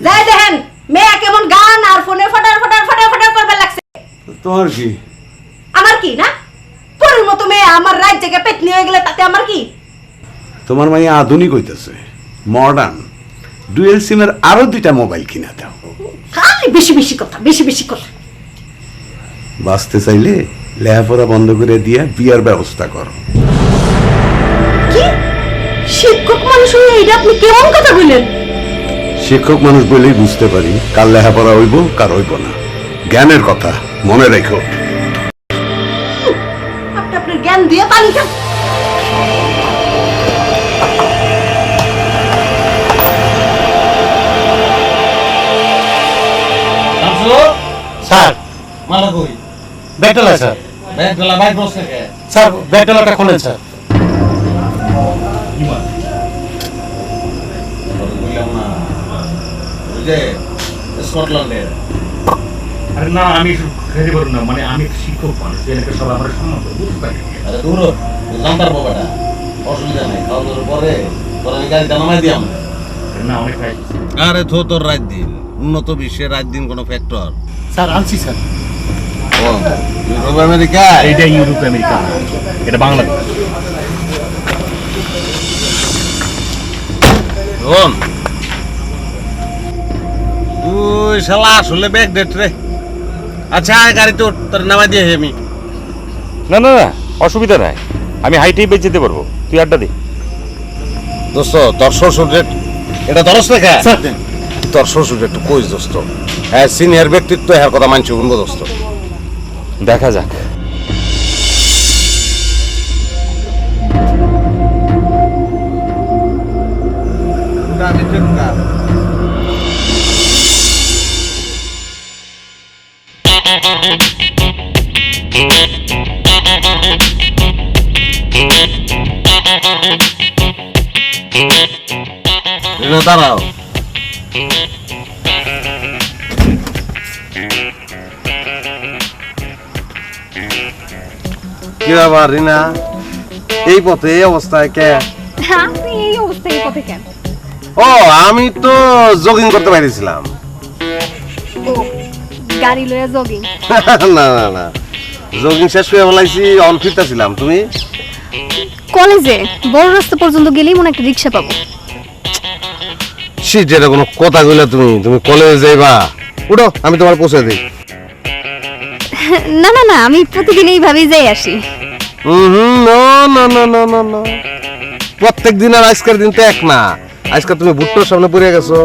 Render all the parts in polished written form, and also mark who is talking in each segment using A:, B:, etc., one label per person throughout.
A: যাই দেখেন মেয়ে কেমন গান আর ফোনে ফটার ফটার ফটার ফটার করবে লাগছে।
B: তোমার কি?
A: আমার কি না? পরের মতো মেয়ে আমার রাত জেগে পেটনি হয়ে গেলে তাতে আমার কি?
B: তোমার মাইয়া আধুনিক হইতেছে, মডার্ন। ডুয়েল সিমের আরো 2টা মোবাইল কিনা দাও।
A: খালি বেশি বেশি কথা, বেশি বেশি কথা।
B: বাঁচতে চাইলে লেখাপড়া বন্ধ করে দিয়া বিয়ার ব্যবস্থা করো।
A: কি শিক্ষক মানুষ হয়ে এটা আপনি কেমন কথা বললেন?
B: শিক্ষক মানুষ বলেই বুঝতে পারি কার লেখাপড়া হইব কার হইব না। জ্ঞানের কথা মনে রেখো।
A: আপনি আপনার জ্ঞান দিয়ে পানি খান।
C: স্যার
D: মালা কই?
C: ব্যাগটালা স্যার।
D: ব্যাগগুলা বাইর করছ কে?
C: স্যার ব্যাগটালাটা খোলেন স্যার।
D: কি মাল? বললাম না ওই যে স্কটল্যান্ডের।
E: আরে না আমি খেতে পারবো না, মানে আমি শিক্ষক মানুষ, এলাকার সবাই আমার সম্মান করে, বুঝতে পারি।
D: আরে দূর বুঝলাম পারবো বেটা, অসুবিধা নেই। খাওয়া দাওয়ার পরে তোর আমি গাড়িটা নামাই দিয়াম।
E: না অনেক খাই।
D: আরে থো তোর রাত দিন, উন্নত বিশ্বের রাত দিন কোনো ফ্যাক্টর।
C: স্যার আনছি স্যার।
D: ও ইউরোপ আমেরিকা?
E: এইটা ইউরোপ আমেরিকা, এটা বাংলাদেশ।
D: শোন তুই শালা আসলে ব্যাগ ডেট রে। আচ্ছা গাড়ি তোর নামাই দিয়ে আমি।
F: না না না অসুবিধা নাই, আমি হাইটেই বেঁচে যেতে পারবো, তুই আড্ডা দে।
D: দোস্ত তোর শ্বশুর রেট এটা দরস লেখা?
C: স্যার দেন।
D: তোর শ্বশুর একটু কইস দোস্ত, হ্যাঁ সিনিয়র ব্যক্তিত্ব হ্যাঁ কথা মানছি শুনবো দোস্ত।
F: দেখা যাক।
D: দাঁড়াও কি ব্যাপার রিনা, এই পথে এই অবস্থায় কে?
G: আপনি এই অবস্থায় পথে কেন?
D: ও আমি তো জগিং করতে পারিছিলাম।
G: ও গাড়ি লইয়া জগিং?
D: না না না, জগিং শেষ করে ফেলাইছি, অন ফিরতেছিলাম। তুমি?
G: কলেজে বড় রাস্তা পর্যন্ত গেলেই মনে একটা রিক্সা পাবো।
D: শীত এটা কোনো কথা কইলা তুমি? তুমি কলেজে যাইবা, উঠো আমি তোমার পৌঁছে দিই।
G: না না না, আমি প্রতিদিন এইভাবেই যাই আসি।
D: প্রত্যেক দিন আর আজকের দিন তো এক না। আজকে তুমি ভুট্টোর সামনে পড়ে গেছো,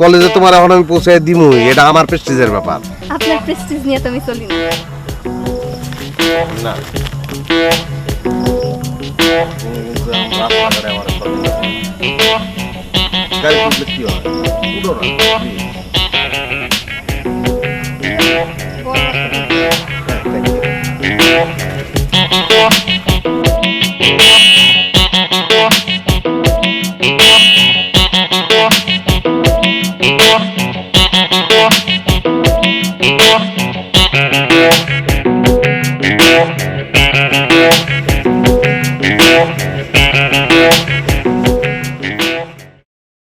D: কলেজে তোমার এখন আমি পৌঁছে দিমুই, এটা আমার প্রেস্টিজের ব্যাপার।
G: আপনার প্রেস্টিজ নিয়ে তো আমি চলি না।
D: না গাড়ি তুললে কি হয়? উঠো না, please।